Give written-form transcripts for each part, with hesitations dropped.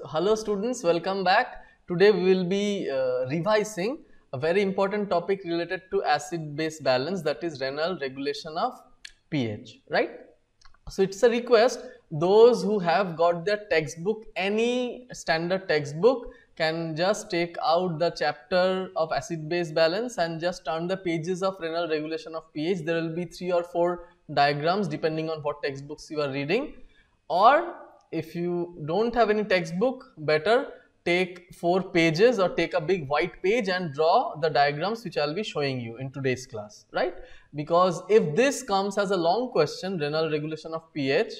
So, hello students, welcome back. Today we will be revising a very important topic related to acid-base balance, that is renal regulation of pH, right? So it's a request, those who have got their textbook, any standard textbook, can just take out the chapter of acid-base balance and just turn the pages of renal regulation of pH. There will be 3 or 4 diagrams depending on what textbooks you are reading, or if you don't have any textbook, better take 4 pages or take a big white page and draw the diagrams which I will be showing you in today's class, right? Because if this comes as a long question, renal regulation of pH,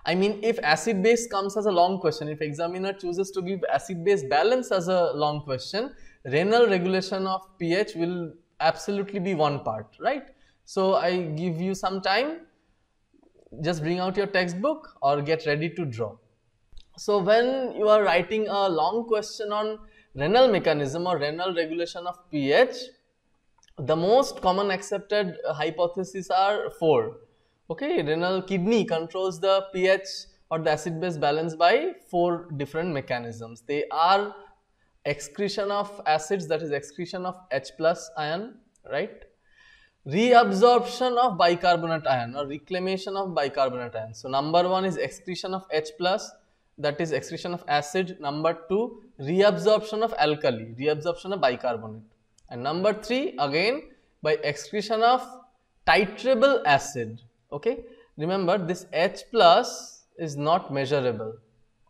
I mean if acid base comes as a long question, if examiner chooses to give acid base balance as a long question, renal regulation of pH will absolutely be one part, right? So I give you some time, just bring out your textbook or get ready to draw. So when you are writing a long question on renal mechanism or renal regulation of pH, the most common accepted hypotheses are 4. Okay, renal kidney controls the pH or the acid base balance by 4 different mechanisms. They are excretion of acids, that is excretion of H plus ion, right? Reabsorption of bicarbonate ion or reclamation of bicarbonate ion. So number 1 is excretion of H plus, that is excretion of acid. Number 2, reabsorption of alkali, reabsorption of bicarbonate. And number 3, again by excretion of titrable acid. Okay, remember this H plus is not measurable.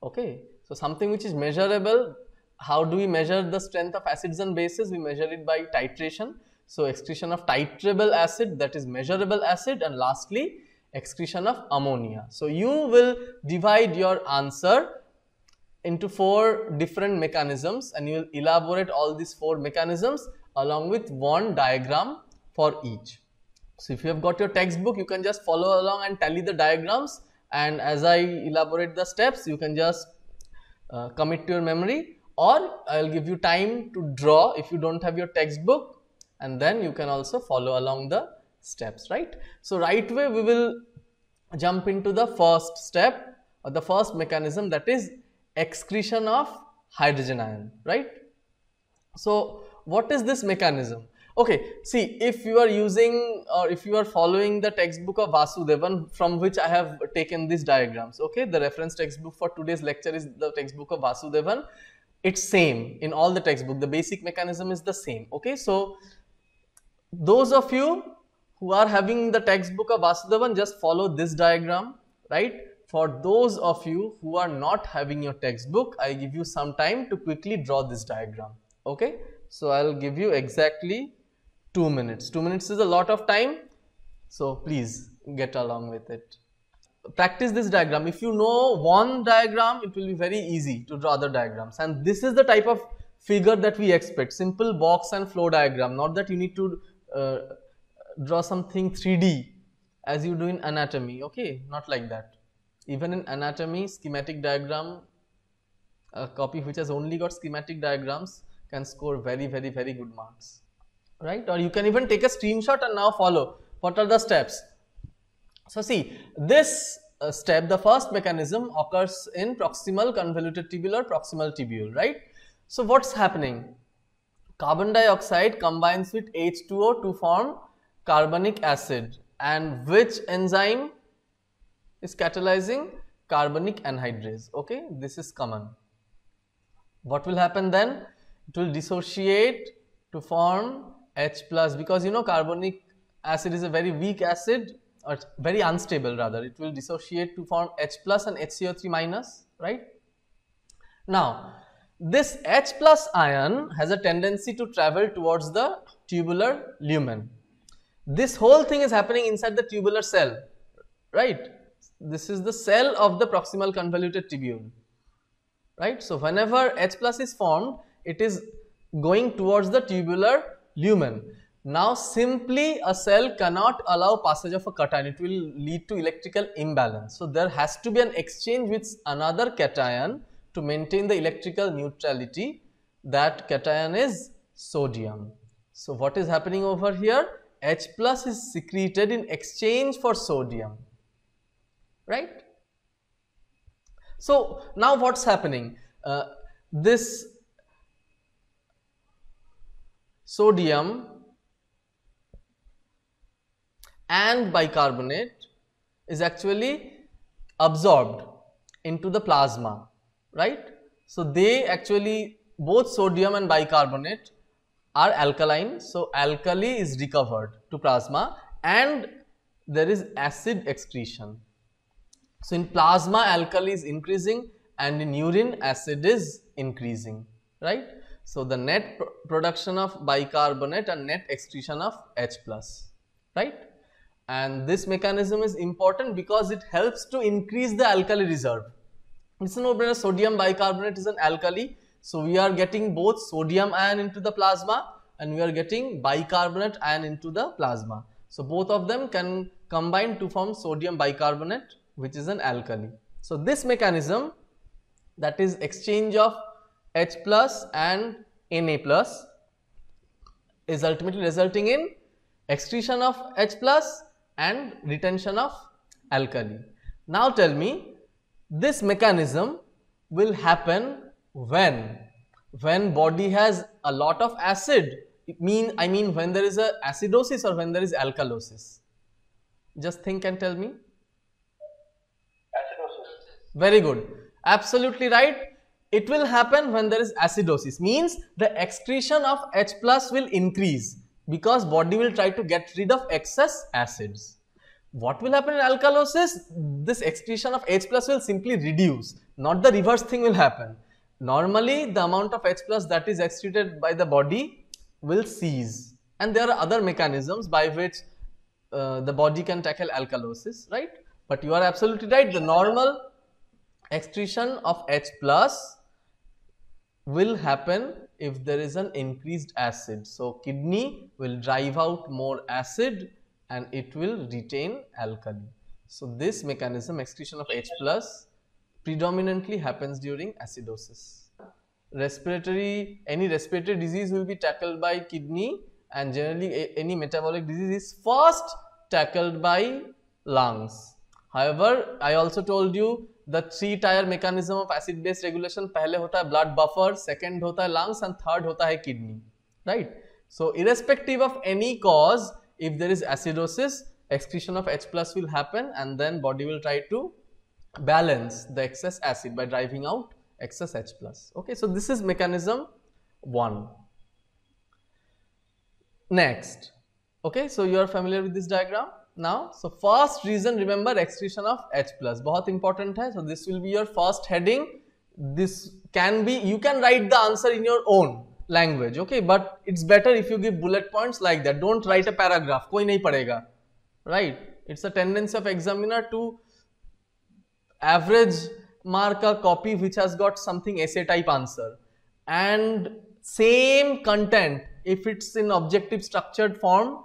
Okay, so something which is measurable, how do we measure the strength of acids and bases? We measure it by titration. So excretion of titrable acid, that is measurable acid, and lastly excretion of ammonia. So you will divide your answer into 4 different mechanisms and you will elaborate all these 4 mechanisms along with one diagram for each. So if you have got your textbook, you can just follow along and tally the diagrams, and as I elaborate the steps, you can just commit to your memory, or I will give you time to draw if you don't have your textbook, and then you can also follow along the steps, right? So right away we will jump into the first step or the first mechanism, that is excretion of hydrogen ion, right? So what is this mechanism? Okay, see, if you are using or if you are following the textbook of Vasudevan, from which I have taken these diagrams, okay, the reference textbook for today's lecture is the textbook of Vasudevan. It's same in all the textbook, the basic mechanism is the same. Okay, so those of you who are having the textbook of Vasudevan, just follow this diagram, right? For those of you who are not having your textbook, I give you some time to quickly draw this diagram. Okay, so I'll give you exactly 2 minutes. 2 minutes is a lot of time, so please get along with it. Practice this diagram. If you know one diagram, it will be very easy to draw other diagrams, and this is the type of figure that we expect, simple box and flow diagram, not that you need to draw something 3D as you do in anatomy. Okay, not like that. Even in anatomy, schematic diagram, a copy which has only got schematic diagrams can score very good marks, right? Or you can even take a screenshot and now follow. What are the steps? So see, this step, the first mechanism, occurs in proximal convoluted tubule or proximal tubule, right? So what's happening? Carbon dioxide combines with H2O to form carbonic acid, and which enzyme is catalyzing? Carbonic anhydrase. Okay, this is common. What will happen then? It will dissociate to form H plus, because you know carbonic acid is a very weak acid, or very unstable rather. It will dissociate to form H plus and HCO3 minus, right? Now this H plus ion has a tendency to travel towards the tubular lumen. This whole thing is happening inside the tubular cell, right? This is the cell of the proximal convoluted tubule, right? So whenever H plus is formed, it is going towards the tubular lumen. Now simply a cell cannot allow passage of a cation, it will lead to electrical imbalance. So there has to be an exchange with another cation to maintain the electrical neutrality. That cation is sodium. So what is happening over here? H plus is secreted in exchange for sodium, right? So now what's happening? This sodium and bicarbonate is actually absorbed into the plasma, right? So they actually, both sodium and bicarbonate are alkaline, so alkali is recovered to plasma and there is acid excretion. So in plasma alkali is increasing and in urine acid is increasing, right? So the net production of bicarbonate and net excretion of H plus, right? And this mechanism is important because it helps to increase the alkali reserve. It's a no-brainer. Sodium bicarbonate is an alkali, so we are getting both sodium ion into the plasma and we are getting bicarbonate ion into the plasma. So both of them can combine to form sodium bicarbonate, which is an alkali. So this mechanism, that is exchange of H plus and Na plus, is ultimately resulting in excretion of H plus and retention of alkali. Now tell me, this mechanism will happen when body has a lot of acid. I mean when there is a acidosis or when there is alkalosis. Just think and tell me. Acidosis. Very good. Absolutely right. It will happen when there is acidosis. Means the excretion of H plus will increase because body will try to get rid of excess acids. What will happen in alkalosis? This excretion of H plus will simply reduce. Not the reverse thing will happen. Normally the amount of H plus that is excreted by the body will cease. And there are other mechanisms by which the body can tackle alkalosis, right? But you are absolutely right. The normal excretion of H plus will happen if there is an increased acid. So kidney will drive out more acid and it will retain alkali. So this mechanism, excretion of H plus, predominantly happens during acidosis. Any respiratory disease will be tackled by kidney, and generally any metabolic disease is first tackled by lungs. However, I also told you the 3-tier mechanism of acid base regulation. पहले होता है blood buffer, second होता है lungs and third होता है kidney, right? So irrespective of any cause, if there is acidosis, excretion of H plus will happen and then body will try to balance the excess acid by driving out excess H plus. Okay, so this is mechanism 1. Next, okay, so you are familiar with this diagram now. So first reason, remember, excretion of H plus, बहुत important है. So this will be your first heading. This can be, you can write the answer in your own language, okay, but it's better if you give bullet points like that. Don't write a paragraph, कोई नहीं पढ़ेगा, right? It's a tendency of examiner to average mark a copy which has got something essay type answer, and same content if it's in objective structured form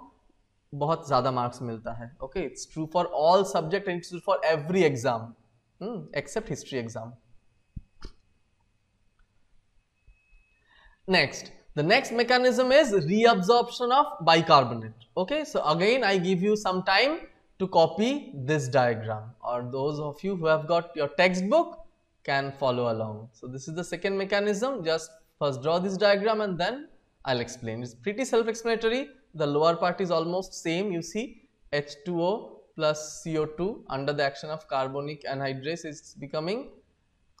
बहुत ज़्यादा marks मिलता है. Okay, it's true for all subject and it's true for every exam except history exam. Next, the next mechanism is reabsorption of bicarbonate. Okay, so again I give you some time to copy this diagram, or those of you who have got your textbook can follow along. So this is the second mechanism. Just first draw this diagram and then I'll explain. It's pretty self-explanatory. The lower part is almost same. You see H2O plus CO2 under the action of carbonic anhydrase is becoming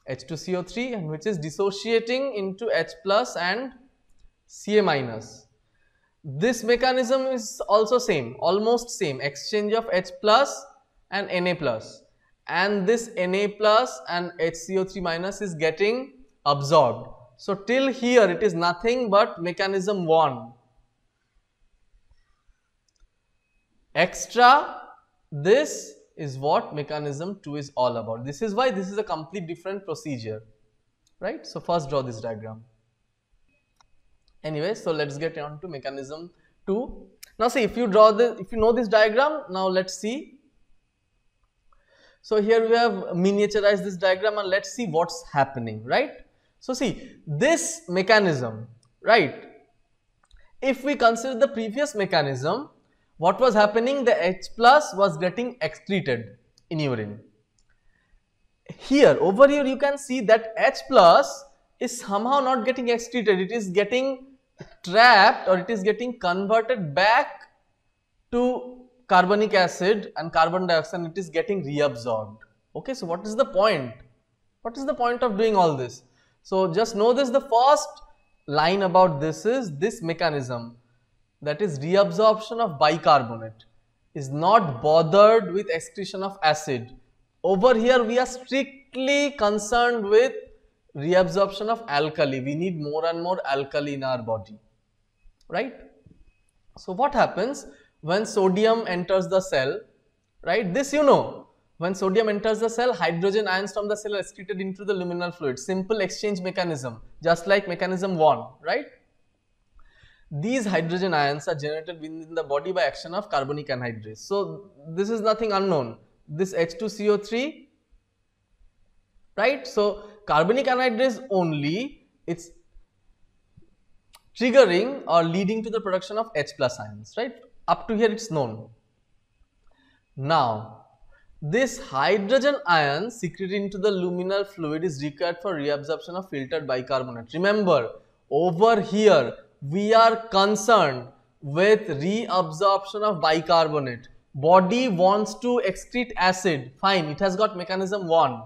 H2CO3, and which is dissociating into H plus and Ca minus. This mechanism is also same, almost same, exchange of H plus and Na plus, and this Na plus and HCO3 minus is getting absorbed. So till here it is nothing but mechanism 1. Extra this is what mechanism 2 is all about. This is why this is a complete different procedure, right? So first draw this diagram. Anyway, so let's get on to mechanism 2. Now see, if you know this diagram, now let's see. So here we have miniaturized this diagram and let's see what's happening, right? So see, this mechanism, right? If we consider the previous mechanism, what was happening? The H plus was getting excreted in urine. here, over here you can see that H plus is somehow not getting excreted, it is getting trapped or it is getting converted back to carbonic acid and carbon dioxide, and it is getting reabsorbed. Okay, so what is the point? What is the point of doing all this? So just know this, the first line about this is this mechanism, that is reabsorption of bicarbonate, is not bothered with excretion of acid. Over here we are strictly concerned with reabsorption of alkali. We need more and more alkali in our body, right? So what happens when sodium enters the cell, right? This you know, when sodium enters the cell, hydrogen ions from the cell are excreted into the luminal fluid. Simple exchange mechanism, just like mechanism 1, right? These hydrogen ions are generated within the body by action of carbonic anhydrase. So this is nothing unknown. This H2CO3, right? So carbonic anhydrase only, it's triggering or leading to the production of H plus ions, right? Up to here it's known. Now this hydrogen ion secreted into the luminal fluid is required for reabsorption of filtered bicarbonate. Remember, over here we are concerned with reabsorption of bicarbonate. Body wants to excrete acid, fine, it has got mechanism 1.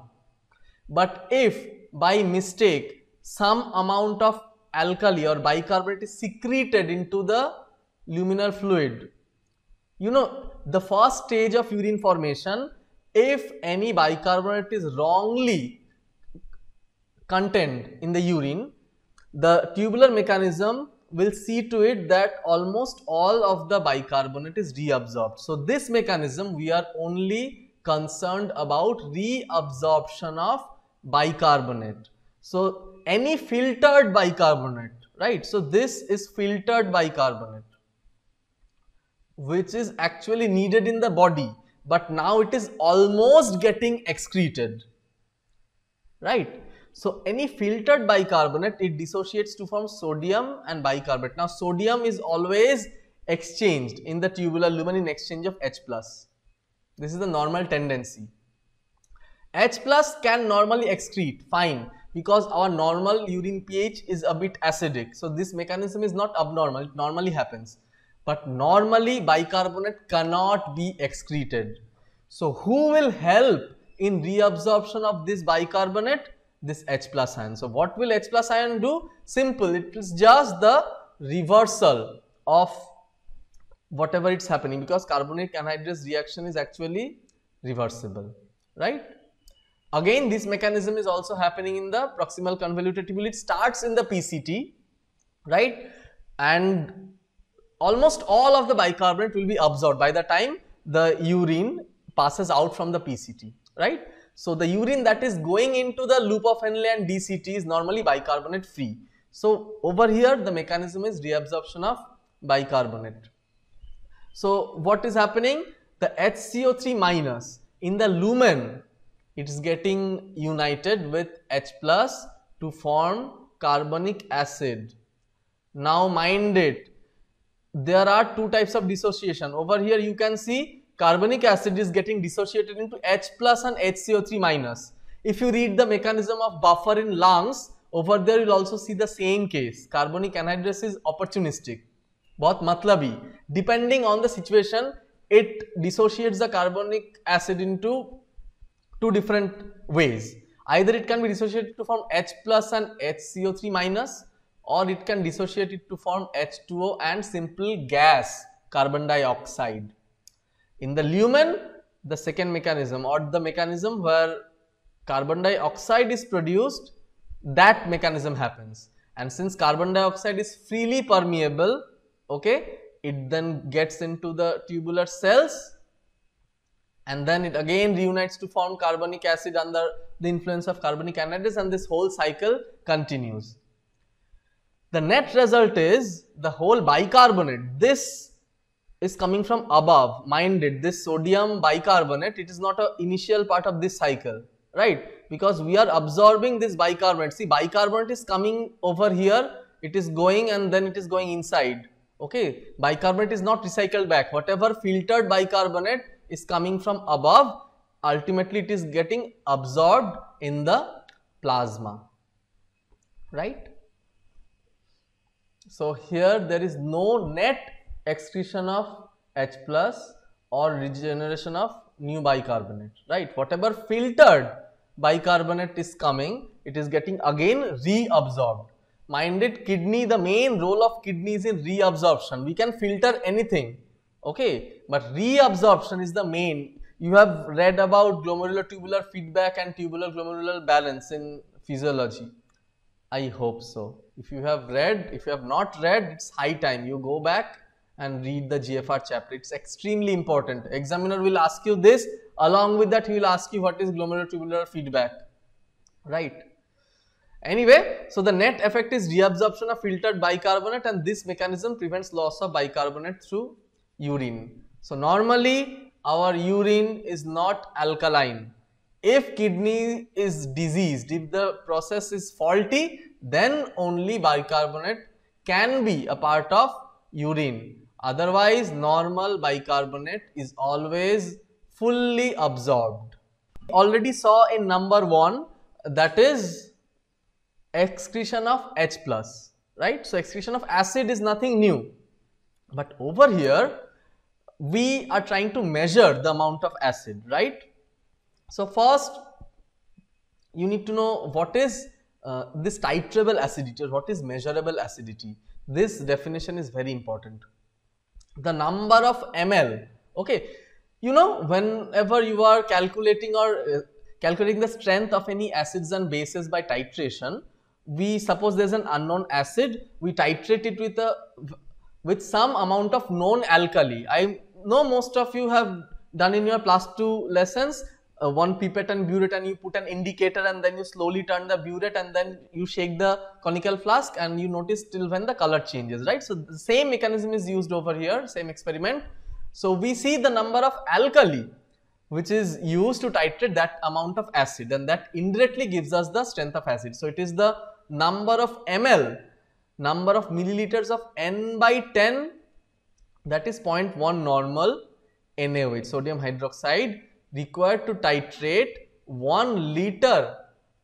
But if by mistake some amount of alkali or bicarbonate is secreted into the luminal fluid, you know, the first stage of urine formation, if any bicarbonate is wrongly contained in the urine, the tubular mechanism will see to it that almost all of the bicarbonate is reabsorbed. So this mechanism, we are only concerned about reabsorption of bicarbonate. So any filtered bicarbonate, right? So this is filtered bicarbonate, which is actually needed in the body, but now it is almost getting excreted, right? So any filtered bicarbonate, it dissociates to form sodium and bicarbonate. Now sodium is always exchanged in the tubular lumen in exchange of H plus. This is the normal tendency. H plus can normally excrete, fine, because our normal urine pH is a bit acidic. So this mechanism is not abnormal, it normally happens. But normally bicarbonate cannot be excreted. So who will help in reabsorption of this bicarbonate? This H plus ion. So what will H plus ion do? Simple, it is just the reversal of whatever it's happening, because carbonic anhydrase reaction is actually reversible, right? Again, this mechanism is also happening in the proximal convoluted tubule. It starts in the PCT, right? And almost all of the bicarbonate will be absorbed by the time the urine passes out from the PCT, right? So the urine that is going into the loop of Henle and DCT is normally bicarbonate free. So over here the mechanism is reabsorption of bicarbonate. So what is happening? The HCO3 minus in the lumen, it is getting united with H plus to form carbonic acid. Now mind it, there are two types of dissociation. Over here you can see carbonic acid is getting dissociated into H plus and HCO3 minus. If you read the mechanism of buffer in lungs, over there you will also see the same case. Carbonic anhydrase is opportunistic, bahut matlabi. Depending on the situation, it dissociates the carbonic acid into two different ways. Either it can be dissociated to form H plus and HCO3 minus, or it can dissociate it to form H2O and simple gas, carbon dioxide. In the lumen, the second mechanism, or the mechanism where carbon dioxide is produced, that mechanism happens. And since carbon dioxide is freely permeable, okay, it then gets into the tubular cells and then it again reunites to form carbonic acid under the influence of carbonic anhydrase, and this whole cycle continues. The net result is the whole bicarbonate, this is coming from above. Mind it, this sodium bicarbonate, it is not an initial part of this cycle, right? Because we are absorbing this bicarbonate. See, bicarbonate is coming over here, it is going and then it is going inside. Okay, bicarbonate is not recycled back. Whatever filtered bicarbonate is coming from above, ultimately it is getting absorbed in the plasma, right? So here there is no net excretion of H plus or regeneration of new bicarbonate, right? Whatever filtered bicarbonate is coming, it is getting again reabsorbed. Mind it, kidney, the main role of kidney is in reabsorption. We can filter anything, okay, but reabsorption is the main. You have read about glomerular tubular feedback and tubular glomerular balance in physiology. I hope so. If you have read, if you have not read, it's high time you go back and read the GFR chapter. It's extremely important. Examiner will ask you this. Along with that, he will ask you what is glomerular tubular feedback, right? Anyway, so the net effect is reabsorption of filtered bicarbonate, and this mechanism prevents loss of bicarbonate through urine. So normally our urine is not alkaline. If kidney is diseased, if the process is faulty, then only bicarbonate can be a part of urine. Otherwise, normal bicarbonate is always fully absorbed. Already saw in number 1, that is excretion of H plus, right? So excretion of acid is nothing new, but over here we are trying to measure the amount of acid, right? So first you need to know what is this titrable acidity or what is measurable acidity. This definition is very important. The number of ml, okay, you know, whenever you are calculating or calculating the strength of any acids and bases by titration, we suppose there is an unknown acid, we titrate it with some amount of known alkali. I know most of you have done in your plus 2 lessons, one pipette and burette, and you put an indicator and then you slowly turn the burette and then you shake the conical flask and you notice till when the color changes, right? So the same mechanism is used over here, same experiment. So we see the number of alkali which is used to titrate that amount of acid, and that indirectly gives us the strength of acid. So it is the number of ml, number of milliliters of N by 10, that is 0.1 normal NaOH, sodium hydroxide, required to titrate 1 liter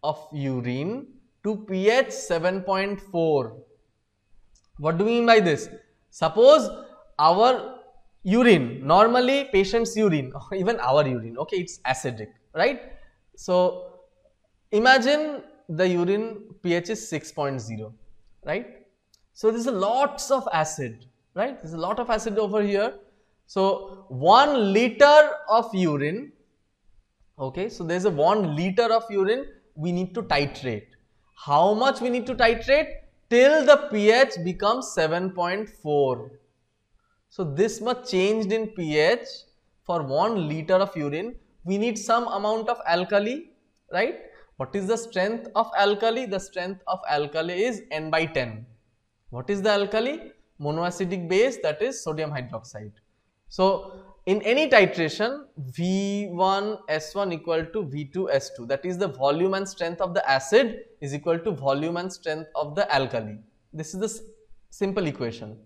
of urine to pH 7.4. What do we mean by this? Suppose our urine, normally patient's urine, even our urine, okay, it's acidic, right? So imagine the urine pH is 6.0, right? So there is a lots of acid, right? There is a lot of acid over here. So 1 liter of urine, okay, so there is a 1 liter of urine we need to titrate. How much we need to titrate? Till the pH becomes 7.4. So this much changed in pH for 1 liter of urine. We need some amount of alkali, right? What is the strength of alkali? The strength of alkali is N by 10. What is the alkali? Monoacidic base, that is sodium hydroxide. So in any titration, V1S1 equal to V2S2, that is the volume and strength of the acid is equal to volume and strength of the alkali. This is the simple equation.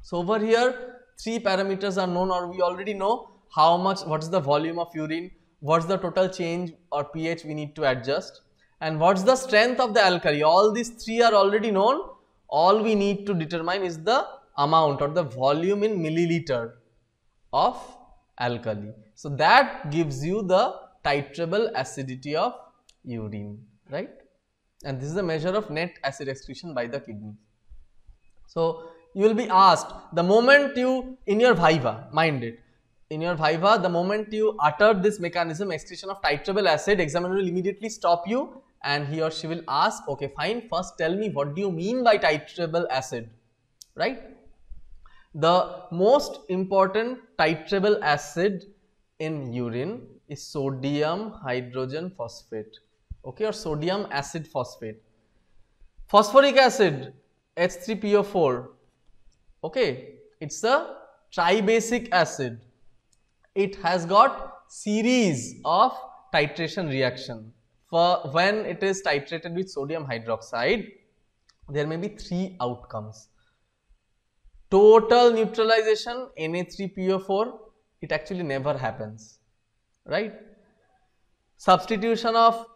So over here 3 parameters are known, or we already know how much, what is the volume of urine, what is the total change or pH we need to adjust, and what is the strength of the alkali. All these 3 are already known. All we need to determine is the amount or the volume in milliliter of alkali. So that gives you the titrable acidity of urine, right? And this is the measure of net acid excretion by the kidney. So you will be asked, the moment you, in your viva, mind it, in your viva, the moment you utter this mechanism, excretion of titrable acid, examiner will immediately stop you and he or she will ask, okay fine, first tell me what do you mean by titrable acid, right? The most important titrable acid in urine is sodium hydrogen phosphate, okay, or sodium acid phosphate. Phosphoric acid, H3PO4, okay, it's a tribasic acid. It has got series of titration reaction. For when it is titrated with sodium hydroxide, there may be 3 outcomes. Total neutralization, Na3PO4, it actually never happens, right? substitution of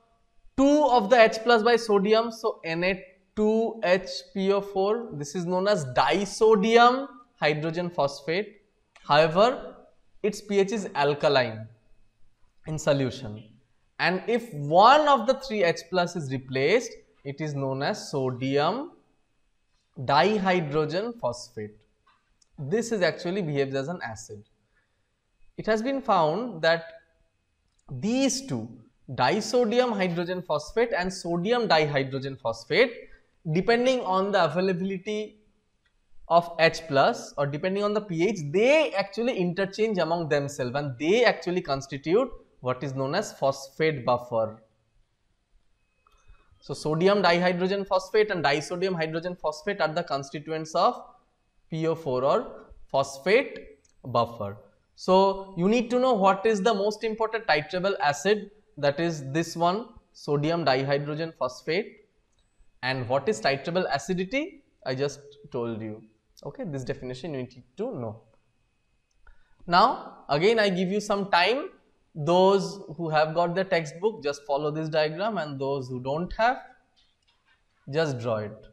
2 of the H plus by sodium, so Na2HPO4, this is known as disodium hydrogen phosphate. However, its pH is alkaline in solution, and if one of the 3 H plus is replaced, it is known as sodium dihydrogen phosphate. This is actually behaves as an acid. It has been found that these two, disodium hydrogen phosphate and sodium dihydrogen phosphate, depending on the availability of H plus or depending on the pH, they actually interchange among themselves and they actually constitute what is known as phosphate buffer. So, sodium dihydrogen phosphate and disodium hydrogen phosphate are the constituents of PO4 or phosphate buffer. So, you need to know what is the most important titrable acid, that is this one, sodium dihydrogen phosphate, and what is titrable acidity, I just told you. Okay, this definition you need to know. Now, again I give you some time. Those who have got the textbook, just follow this diagram, and those who don't have, just draw it.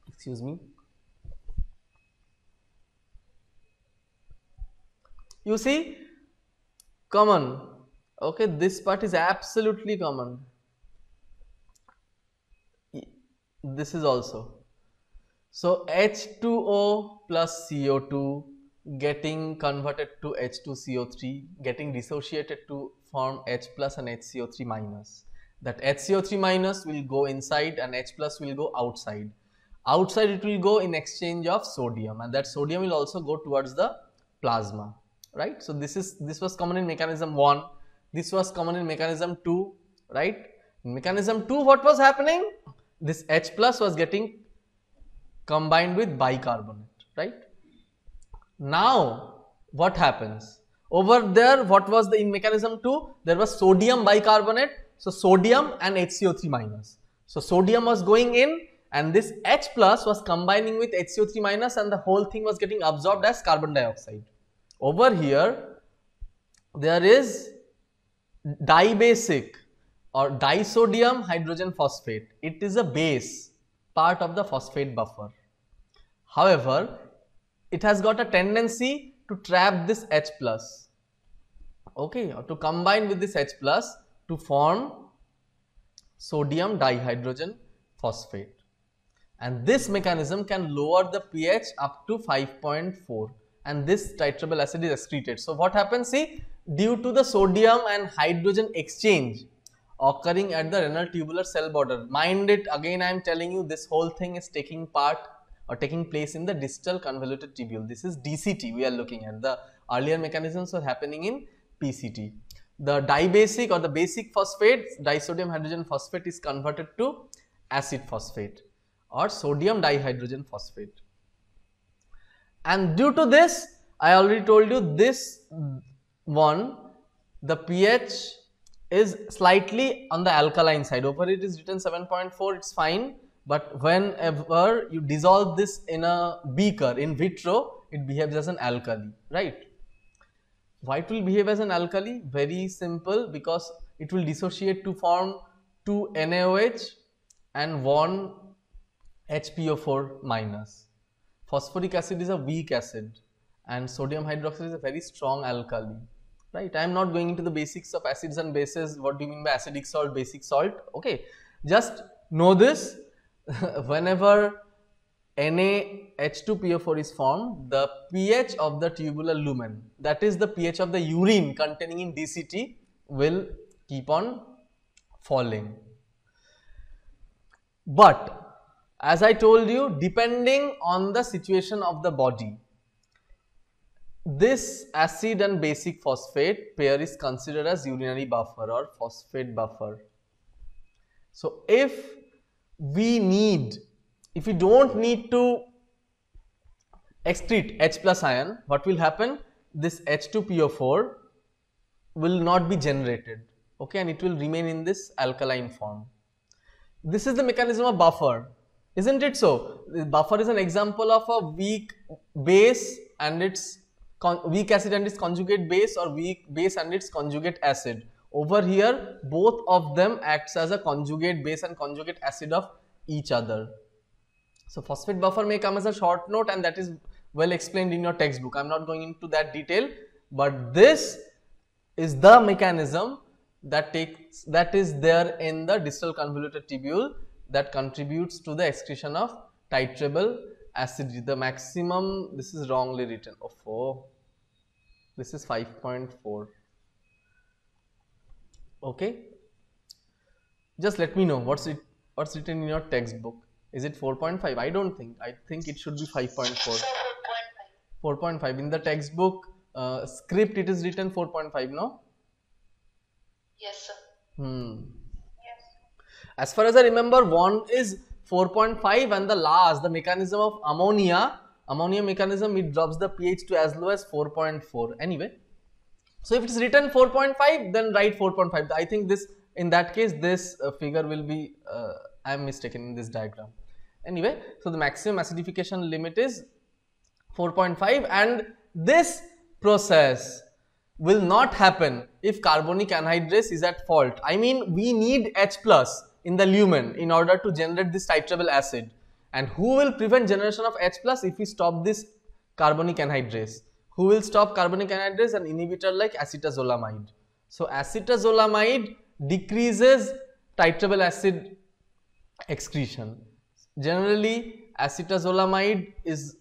Excuse me. You see, common, okay, this part is absolutely common. This is also. So, H2O plus CO2 getting converted to H2CO3, getting dissociated to form H plus and HCO3 minus. That HCO3 minus will go inside and H plus will go outside. Outside it will go in exchange of sodium, and that sodium will also go towards the plasma, right? So, this was common in mechanism 1, this was common in mechanism 2, right? In mechanism 2, what was happening? This H plus was getting combined with bicarbonate, right? Now, what happens? Over there, what was in mechanism 2? There was sodium bicarbonate, so sodium and HCO3 minus. So, sodium was going in and this H plus was combining with HCO3 minus and the whole thing was getting absorbed as carbon dioxide. Over here, there is dibasic or disodium hydrogen phosphate. It is a base, part of the phosphate buffer. However, it has got a tendency to trap this H plus, okay, or to combine with this H plus to form sodium dihydrogen phosphate, and this mechanism can lower the pH up to 5.4 and this titrable acid is excreted. So, what happens, see, due to the sodium and hydrogen exchange occurring at the renal tubular cell border, mind it, again I am telling you, this whole thing is taking part or taking place in the distal convoluted tubule. This is DCT we are looking at. The earlier mechanisms were happening in PCT. The dibasic or the basic phosphate, disodium hydrogen phosphate, is converted to acid phosphate or sodium dihydrogen phosphate. And due to this, I already told you, this one, the pH is slightly on the alkaline side. Over it is written 7.4, it's fine. But whenever you dissolve this in a beaker in vitro, it behaves as an alkali, right? Why it will behave as an alkali? Very simple, because it will dissociate to form 2 NaOH and 1 HPO4 minus. Phosphoric acid is a weak acid and sodium hydroxide is a very strong alkali, right? I am not going into the basics of acids and bases. What do you mean by acidic salt, basic salt? Okay, just know this. Whenever NaH2PO4 is formed, the pH of the tubular lumen, that is the pH of the urine containing in DCT, will keep on falling. But as I told you, depending on the situation of the body, this acid and basic phosphate pair is considered as urinary buffer or phosphate buffer. So, if we don't need to excrete H plus ion, what will happen? This H2PO4 will not be generated, okay, and it will remain in this alkaline form. This is the mechanism of buffer, isn't it so? The buffer is an example of a weak base and its weak acid and its conjugate base, or weak base and its conjugate acid. Over here, both of them acts as a conjugate base and conjugate acid of each other. So phosphate buffer may come as a short note, and that is well explained in your textbook. I am not going into that detail, but this is the mechanism that is there in the distal convoluted tubule that contributes to the excretion of titrable acid. The maximum, this is wrongly written. Oh, this is 5.4. Okay, just let me know what's written in your textbook. Is it 4.5? I don't think. I think it should be 5.4. 4.5 in the textbook script. It is written 4.5. No. Yes, sir. Yes. As far as I remember, one is 4.5, and the last, the mechanism of ammonia mechanism, it drops the pH to as low as 4.4. Anyway, so if it is written 4.5, then write 4.5. I think this, in that case, this figure will be, I am mistaken in this diagram. Anyway, so the maximum acidification limit is 4.5, and this process will not happen if carbonic anhydrase is at fault. I mean, we need H plus in the lumen in order to generate this titrable acid. And who will prevent generation of H plus if we stop this carbonic anhydrase? Who will stop carbonic anhydrase? An inhibitor like acetazolamide. So acetazolamide decreases titrable acid excretion. Generally, acetazolamide is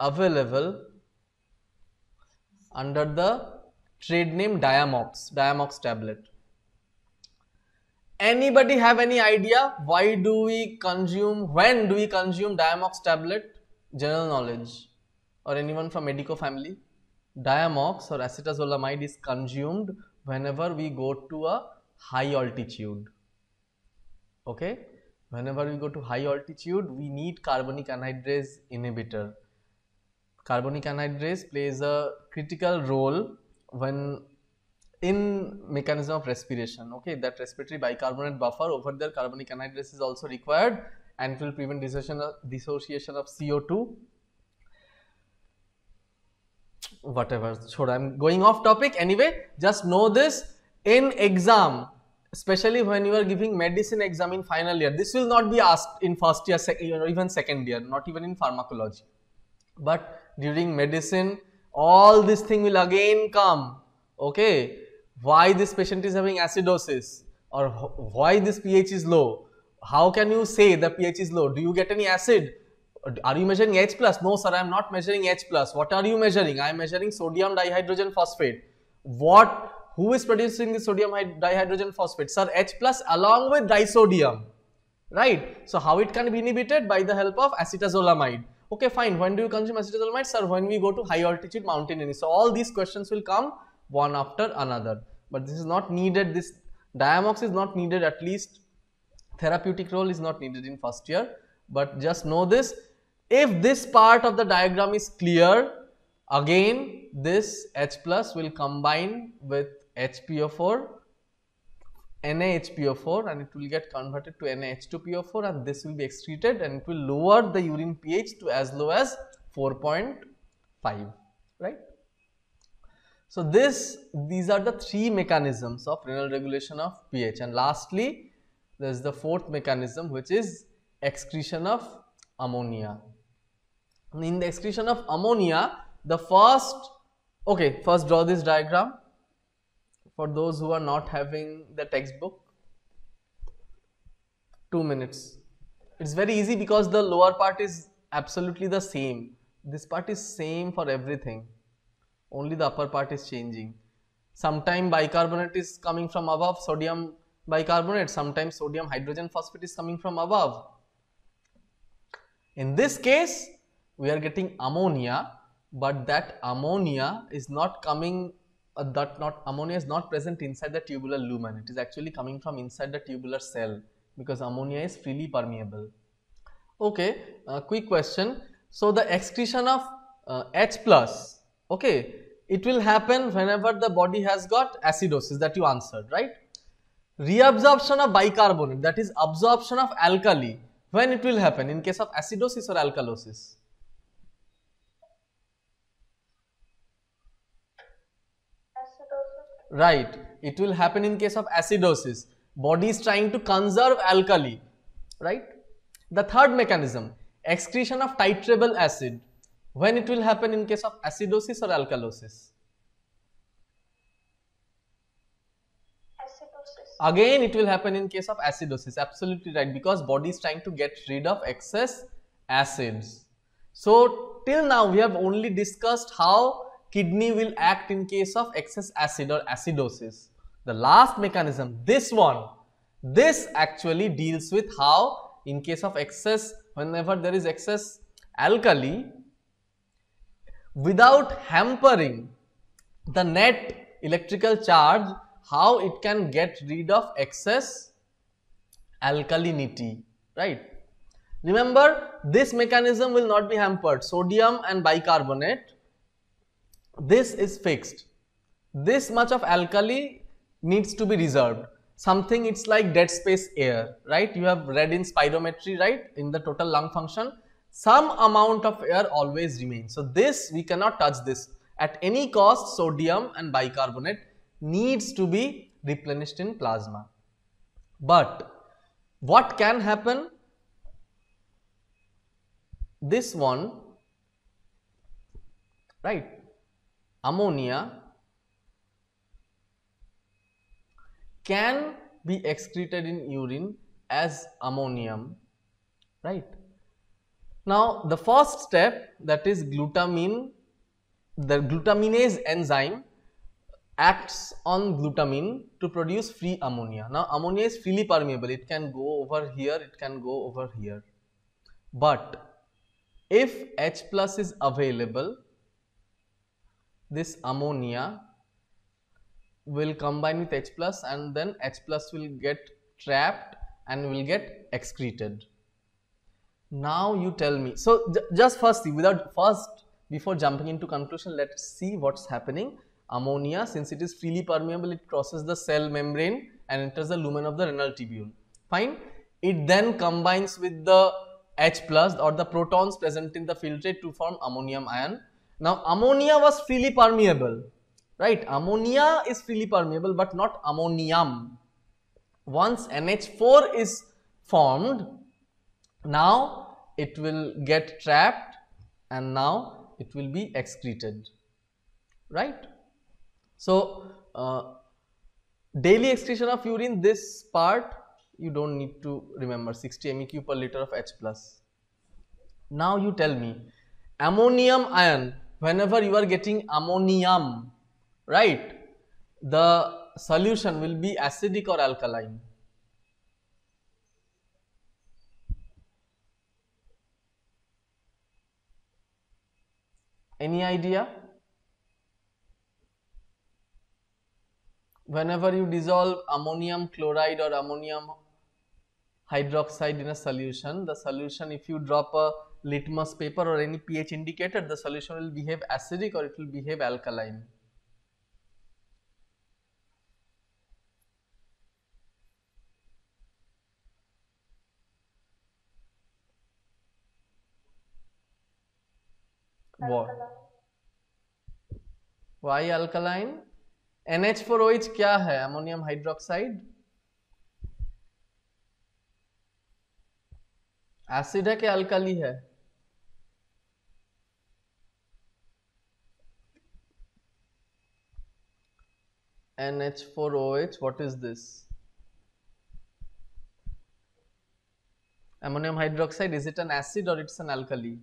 available under the trade name Diamox tablet. Anybody have any idea when do we consume Diamox tablet? General knowledge, or anyone from medico family? Diamox or acetazolamide is consumed whenever we go to a high altitude. Okay, whenever we go to high altitude, we need carbonic anhydrase inhibitor. Carbonic anhydrase plays a critical role when in mechanism of respiration. Okay, that respiratory bicarbonate buffer, over there carbonic anhydrase is also required, and it will prevent dissociation of CO2. Whatever, sure, I am going off topic. Anyway, just know this, in exam, especially when you are giving medicine exam in final year, this will not be asked in first year, or even second year, not even in pharmacology. But during medicine, all this thing will again come. Okay, why this patient is having acidosis, or why this pH is low? How can you say the pH is low? Do you get any acid? Are you measuring H plus? No sir, I am not measuring H plus. What are you measuring? I am measuring sodium dihydrogen phosphate. Who is producing the sodium dihydrogen phosphate? Sir, H plus along with disodium, right? So how it can be inhibited? By the help of acetazolamide. Okay, fine. When do you consume acetazolamide? Sir, when we go to high altitude mountaineering. So all these questions will come one after another. But this is not needed. This Diamox is not needed. At least therapeutic role is not needed in first year. But just know this. If this part of the diagram is clear, again this H plus will combine with HPO4, NaHPO4, and it will get converted to NaH2PO4, and this will be excreted, and it will lower the urine pH to as low as 4.5, right? So these are the three mechanisms of renal regulation of pH, and lastly there is the fourth mechanism, which is excretion of ammonia. In the excretion of ammonia, first draw this diagram for those who are not having the textbook. 2 minutes. It's very easy because the lower part is absolutely the same. This part is same for everything. Only the upper part is changing. Sometimes bicarbonate is coming from above, sodium bicarbonate. Sometimes sodium hydrogen phosphate is coming from above. In this case, we are getting ammonia, but that ammonia is not coming. Ammonia is not present inside the tubular lumen. It is actually coming from inside the tubular cell, because ammonia is freely permeable. Okay, quick question. So the excretion of H plus, okay, it will happen whenever the body has got acidosis, that you answered, right? Reabsorption of bicarbonate, that is absorption of alkali, when it will happen? In case of acidosis or alkalosis? Right. It will happen in case of acidosis. Body is trying to conserve alkali. Right. The third mechanism, excretion of titrable acid. When it will happen in case of acidosis or alkalosis? Acidosis. Again, it will happen in case of acidosis. Absolutely right, because body is trying to get rid of excess acids. So till now we have only discussed how kidney will act in case of excess acid or acidosis. The last mechanism, this one, this actually deals with how in case of excess, whenever there is excess alkali, without hampering the net electrical charge, how it can get rid of excess alkalinity, right? Remember, this mechanism will not be hampered. Sodium and bicarbonate, this is fixed. This much of alkali needs to be reserved. Something, it's like dead space air, right? You have read in spirometry, right? In the total lung function, some amount of air always remains. So this, we cannot touch this. At any cost, sodium and bicarbonate needs to be replenished in plasma. But what can happen? This one, right? Ammonia can be excreted in urine as ammonium, right? Now the first step, that is glutamine, the glutaminase enzyme acts on glutamine to produce free ammonia. Now ammonia is freely permeable, it can go over here, it can go over here. But if H plus is available, this ammonia will combine with H plus and then H plus will get trapped and will get excreted. Now you tell me, so just firstly, before jumping into conclusion, let's see what's happening. Ammonia, since it is freely permeable, it crosses the cell membrane and enters the lumen of the renal tubule. Fine. It then combines with the H plus or the protons present in the filtrate to form ammonium ion. Now ammonia was freely permeable, right? Ammonia is freely permeable but not ammonium. Once NH4 is formed, now it will get trapped and now it will be excreted, right? So daily excretion of urine, this part you don't need to remember, 60 MEQ per liter of H plus. Now you tell me, ammonium ion, whenever you are getting ammonium, right, the solution will be acidic or alkaline? Any idea? Whenever you dissolve ammonium chloride or ammonium hydroxide in a solution, the solution, if you drop a litmus paper or any pH indicator, the solution will behave acidic or it will behave alkaline. What? Why alkaline? NH4OH क्या है? Ammonium hydroxide acid है कि alkali है? NH4OH, what is this? Ammonium hydroxide, is it an acid or it's an alkali?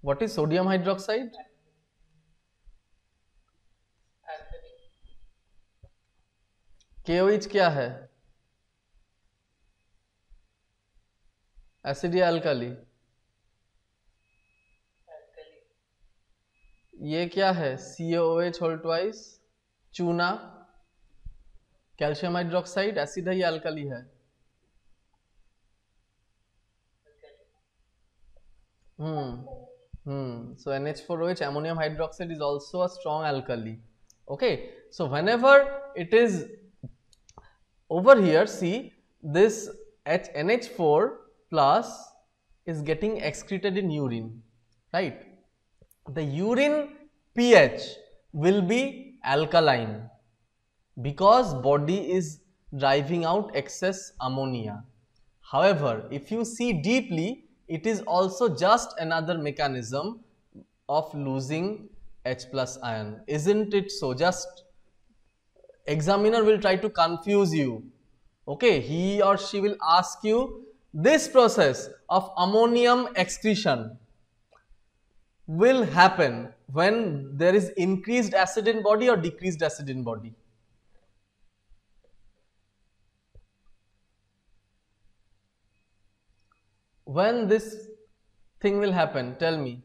What is sodium hydroxide? KOH क्या है? Acid या alkali? ये क्या है? COOH होल ट्वाइस, चूना, कैल्शियम हाइड्रोक्साइड, एसिड है या अल्कली है? So NH4OH, ammonium hydroxide, is also a strong alkali. Okay, so whenever it is over here, see this NH4 plus is getting excreted in urine, right? The urine pH will be alkaline because body is driving out excess ammonia. However, if you see deeply, it is also just another mechanism of losing H plus ion. Isn't it so? Just examiner will try to confuse you. Okay, he or she will ask you, this process of ammonium excretion will happen when there is increased acid in body or decreased acid in body. When this thing will happen, tell me.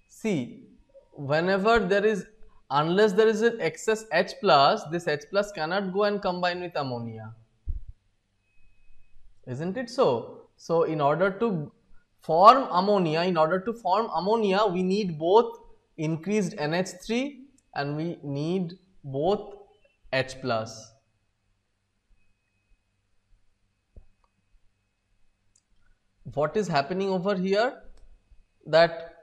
See, whenever there is, unless there is an excess H plus, this H plus cannot go and combine with ammonia. Isn't it so? So, in order to form ammonia, we need both increased NH3 and we need both H plus. What is happening over here? That,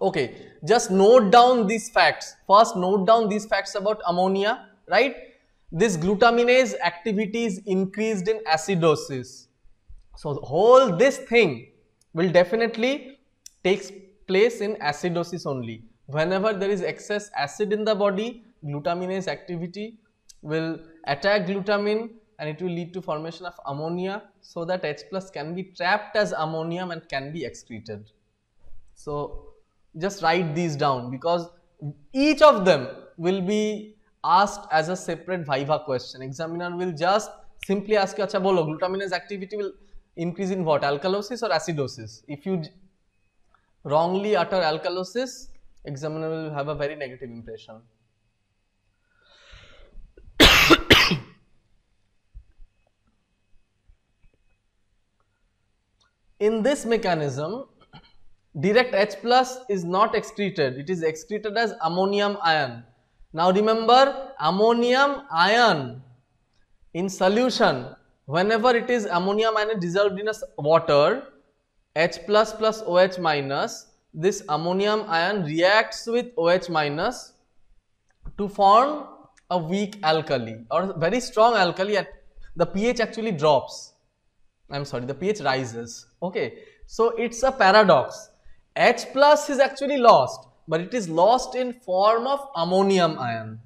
okay, just note down these facts. First, note down these facts about ammonia, right? This glutaminase activity is increased in acidosis. So, this thing will definitely take place in acidosis only. Whenever there is excess acid in the body, glutaminase activity will attack glutamine and it will lead to formation of ammonia, so that H plus can be trapped as ammonium and can be excreted. So, just write these down because each of them will be asked as a separate viva question. Examiner will just simply ask you, acha bolo, glutaminase activity will increase in what, alkalosis or acidosis? If you wrongly utter alkalosis, examiner will have a very negative impression. In this mechanism, direct H plus is not excreted, it is excreted as ammonium ion. Now remember, ammonium ion in solution, whenever it is ammonium ion dissolved in water, H plus plus OH minus, this ammonium ion reacts with OH minus to form a weak alkali or very strong alkali. At the pH actually drops. The pH rises. Okay, so it's a paradox. H plus is actually lost, but it is lost in form of ammonium ion.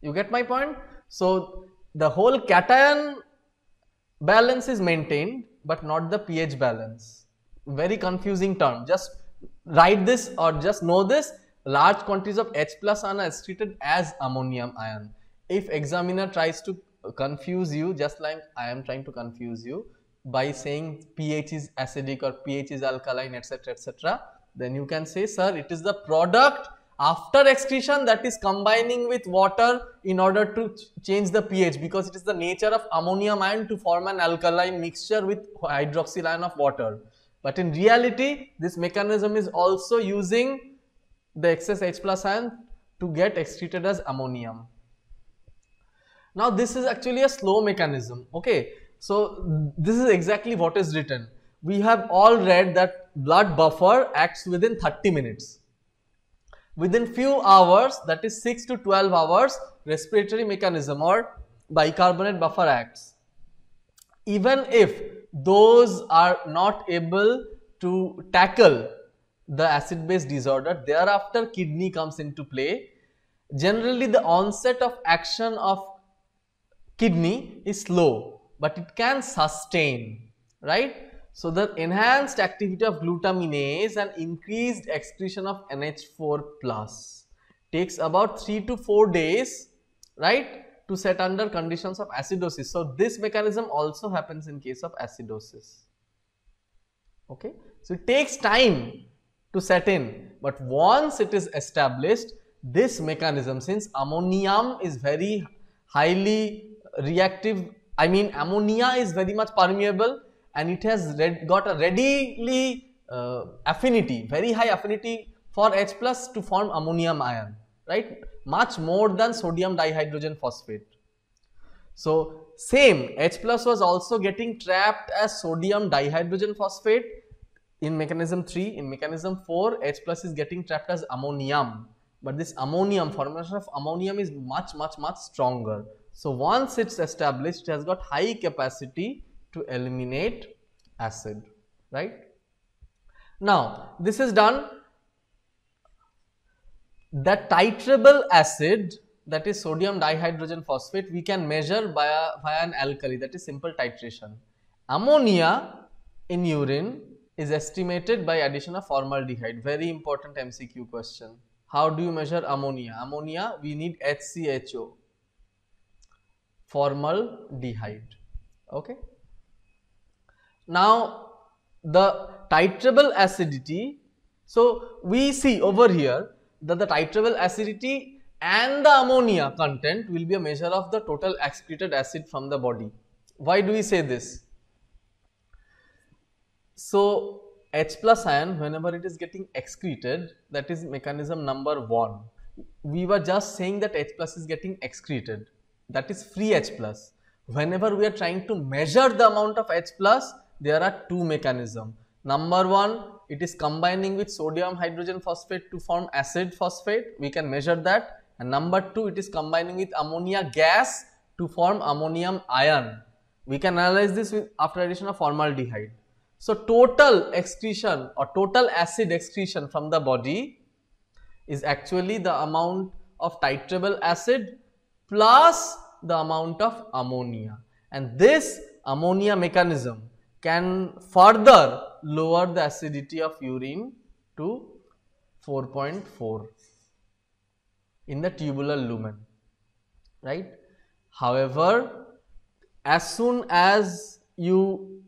You get my point? So the whole cation balance is maintained, but not the pH balance. Very confusing term. Just write this or just know this. Large quantities of H plus ion are excreted as ammonium ion. If examiner tries to confuse you, just like I am trying to confuse you by saying pH is acidic or pH is alkaline, etc., then you can say, sir, it is the product after excretion that is combining with water in order to change the pH, because it is the nature of ammonium ion to form an alkaline mixture with hydroxyl ion of water. But in reality, this mechanism is also using the excess H plus ion to get excreted as ammonium. Now this is actually a slow mechanism. Okay, so this is exactly what is written. We have all read that blood buffer acts within 30 minutes. Within few hours, that is 6 to 12 hours, respiratory mechanism or bicarbonate buffer acts. Even if those are not able to tackle the acid base disorder, thereafter kidney comes into play. Generally the onset of action of kidney is slow, but it can sustain, right? So the enhanced activity of glutaminase and increased excretion of NH4 plus takes about 3 to 4 days, right, to set under conditions of acidosis. So this mechanism also happens in case of acidosis. Okay, so it takes time to set in, but once it is established, this mechanism, since ammonium is very highly reactive, ammonia is very much permeable and it has got a readily affinity, very high affinity for H plus to form ammonium ion, right, much more than sodium dihydrogen phosphate. So same, H plus was also getting trapped as sodium dihydrogen phosphate in mechanism 3. In mechanism 4, H plus is getting trapped as ammonium, but this ammonium, formation of ammonium is much stronger. So once it's established, it has got high capacity to eliminate acid, right? Now this is done. That titrable acid, that is sodium dihydrogen phosphate, we can measure via an alkali, that is simple titration. Ammonia in urine is estimated by addition of formaldehyde. Very important MCQ question. How do you measure ammonia? Ammonia, we need HCHO, formaldehyde. Okay. Now the titrable acidity, so we see over here that the titrable acidity and the ammonia content will be a measure of the total excreted acid from the body. Why do we say this? So H plus ion, whenever it is getting excreted, that is mechanism number 1. We were just saying that H plus is getting excreted, that is free H plus. Whenever we are trying to measure the amount of H plus, there are two mechanisms. Number 1, it is combining with sodium hydrogen phosphate to form acid phosphate, we can measure that. And number 2, it is combining with ammonia gas to form ammonium ion. We can analyze this with after addition of formaldehyde. So total excretion or total acid excretion from the body is actually the amount of titrable acid plus the amount of ammonia, and this ammonia mechanism can further lower the acidity of urine to 4.4 in the tubular lumen, right? However, as soon as you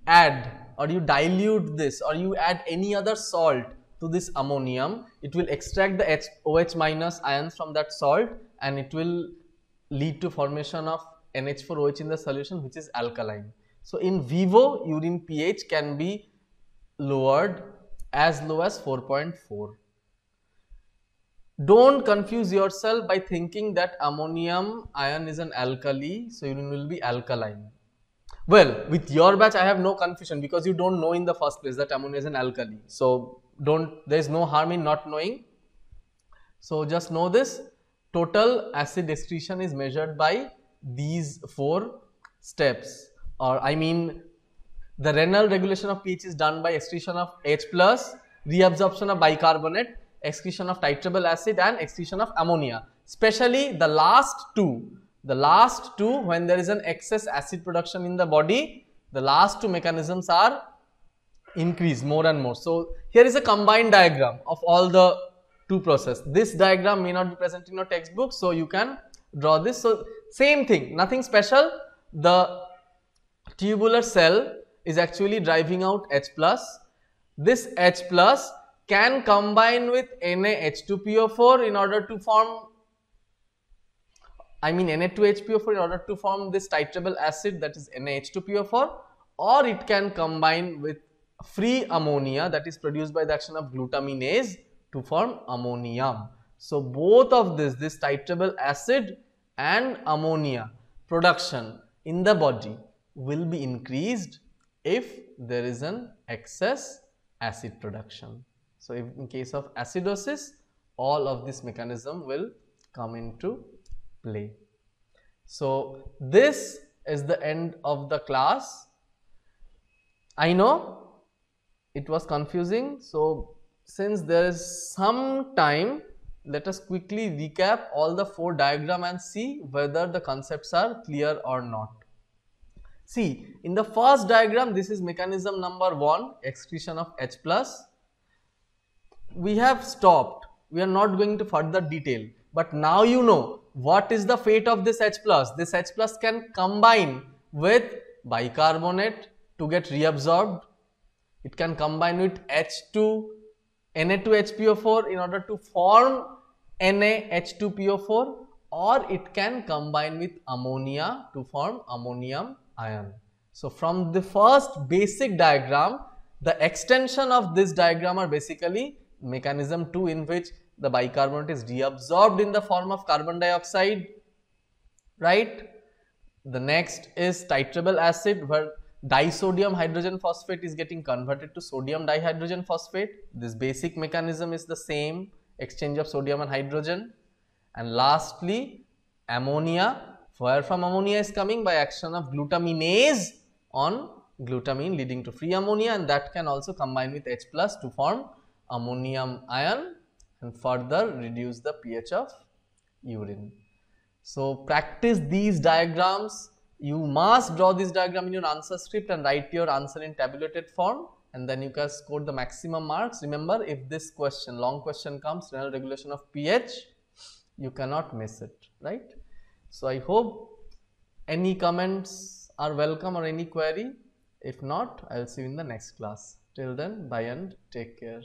add or you dilute this or you add any other salt to this ammonium, it will extract the OH minus ions from that salt and it will lead to formation of NH4OH in the solution, which is alkaline. So in vivo, urine pH can be lowered as low as 4.4. Don't confuse yourself by thinking that ammonium ion is an alkali, so urine will be alkaline. Well, with your batch I have no confusion because you don't know in the first place that ammonia is an alkali. So there is no harm in not knowing. So just know this, total acid excretion is measured by these 4 steps, or I mean the renal regulation of pH is done by excretion of H plus, reabsorption of bicarbonate, excretion of titrable acid and excretion of ammonia, especially the last two. The last two, when there is an excess acid production in the body, the last two mechanisms are increased more and more. So here is a combined diagram of all the two processes. This diagram may not be present in your textbook, so you can draw this. So same thing, nothing special. The tubular cell is actually driving out H plus. This H plus can combine with NaH2PO4 in order to form, Na2HPO4 in order to form this titrable acid, that is NaH2PO4, or it can combine with free ammonia that is produced by the action of glutaminase to form ammonium. So both of this titrable acid and ammonia production in the body will be increased if there is an excess acid production. So if in case of acidosis, all of this mechanism will come into play. So this is the end of the class. I know it was confusing, so since there is some time, let us quickly recap all the 4 diagrams and see whether the concepts are clear or not. See, in the first diagram, this is mechanism number 1, excretion of H plus. We have stopped, we are not going to further detail, but now you know what is the fate of this H plus. This H plus can combine with bicarbonate to get reabsorbed. It can combine with Na2HPO4 in order to form NaH2PO4, or it can combine with ammonia to form ammonium ion. So from the first basic diagram, the extension of this diagram are basically mechanism 2, in which the bicarbonate is reabsorbed in the form of carbon dioxide, right? The next is titrable acid, where disodium hydrogen phosphate is getting converted to sodium dihydrogen phosphate. This basic mechanism is the same, exchange of sodium and hydrogen. And lastly, ammonia, where from ammonia is coming by action of glutaminase on glutamine, leading to free ammonia, and that can also combine with H plus to form ammonium ion and further reduce the pH of urine. So practice these diagrams. You must draw this diagram in your answer script and write your answer in tabulated form, and then you can score the maximum marks. Remember, if this question, long question comes, renal regulation of pH, you cannot miss it, right? So I hope any comments are welcome or any query. If not, I will see you in the next class. Till then, bye and take care.